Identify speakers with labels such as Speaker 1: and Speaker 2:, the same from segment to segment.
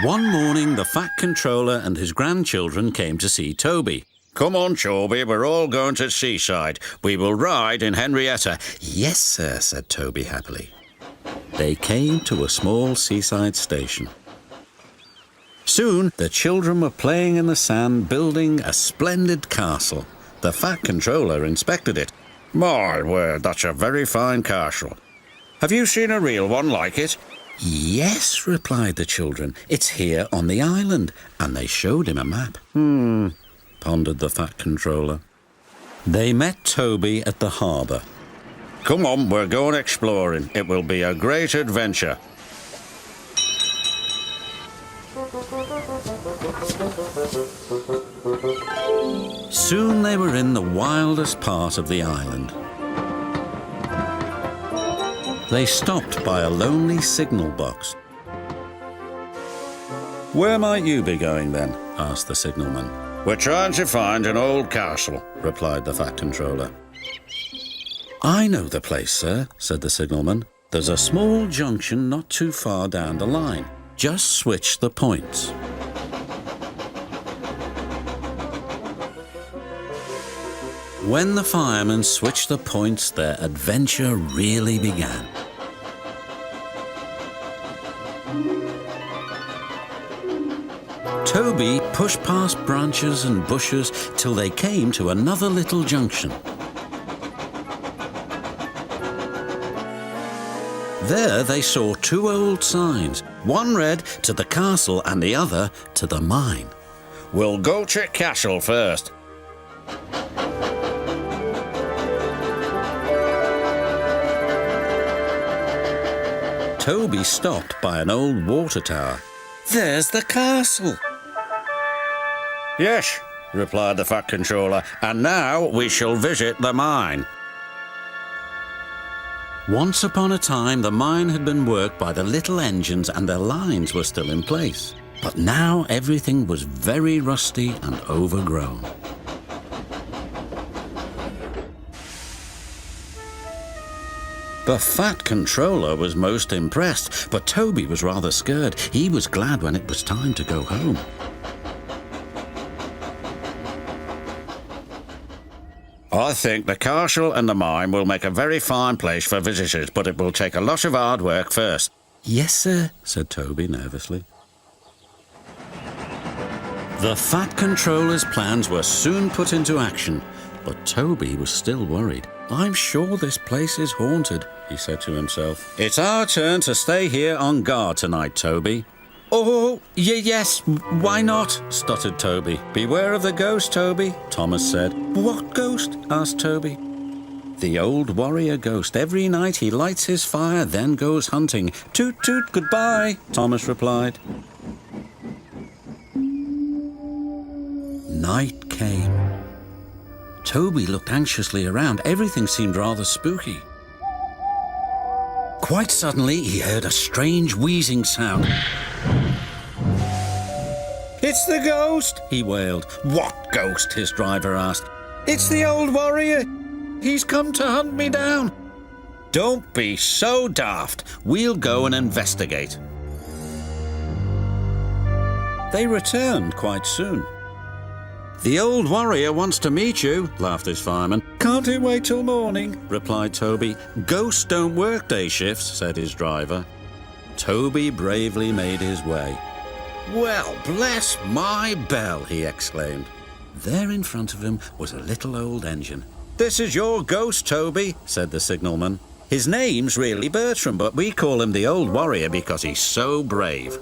Speaker 1: One morning, the Fat Controller and his grandchildren came to see Toby.
Speaker 2: Come on, Toby, we're all going to seaside. We will ride in Henrietta.
Speaker 1: Yes, sir, said Toby happily. They came to a small seaside station. Soon, the children were playing in the sand, building a splendid castle. The Fat Controller inspected it.
Speaker 2: My word, that's a very fine castle. Have you seen a real one like it?
Speaker 1: Yes, replied the children. It's here on the island. And they showed him a map. Pondered the Fat Controller. They met Toby at the harbour.
Speaker 2: Come on, we're going exploring. It will be a great adventure.
Speaker 1: Soon they were in the wildest part of the island. They stopped by a lonely signal box. Where might you be going then? Asked the signalman.
Speaker 2: We're trying to find an old castle,
Speaker 1: replied the Fat Controller. I know the place, sir, said the signalman. There's a small junction not too far down the line. Just switch the points. When the firemen switched the points, their adventure really began. Toby pushed past branches and bushes till they came to another little junction. There they saw two old signs. One read to the castle and the other to the mine.
Speaker 2: We'll go to castle first.
Speaker 1: Toby stopped by an old water tower. There's the castle.
Speaker 2: Yes, replied the Fat Controller, and now we shall visit the mine.
Speaker 1: Once upon a time, the mine had been worked by the little engines and their lines were still in place. But now everything was very rusty and overgrown. The Fat Controller was most impressed, but Toby was rather scared. He was glad when it was time to go home.
Speaker 2: I think the castle and the mine will make a very fine place for visitors, but it will take a lot of hard work first.
Speaker 1: Yes, sir, said Toby nervously. The Fat Controller's plans were soon put into action, but Toby was still worried. I'm sure this place is haunted, he said to himself. It's our turn to stay here on guard tonight, Toby. Oh, yes, why not? Stuttered Toby. Beware of the ghost, Toby, Thomas said. What ghost? Asked Toby. The old warrior ghost. Every night he lights his fire, then goes hunting. Toot toot, goodbye, Thomas replied. Night came. Toby looked anxiously around. Everything seemed rather spooky. Quite suddenly, he heard a strange wheezing sound. It's the ghost, he wailed. What ghost? His driver asked. It's the old warrior. He's come to hunt me down. Don't be so daft. We'll go and investigate. They returned quite soon. The old warrior wants to meet you, laughed his fireman. Can't he wait till morning? Replied Toby. Ghosts don't work day shifts, said his driver. Toby bravely made his way. Well, bless my bell, he exclaimed. There in front of him was a little old engine. This is your ghost, Toby, said the signalman. His name's really Bertram, but we call him the old warrior because he's so brave.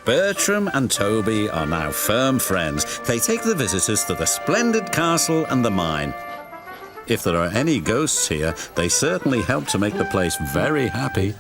Speaker 1: Bertram and Toby are now firm friends. They take the visitors to the splendid castle and the mine. If there are any ghosts here, they certainly help to make the place very happy.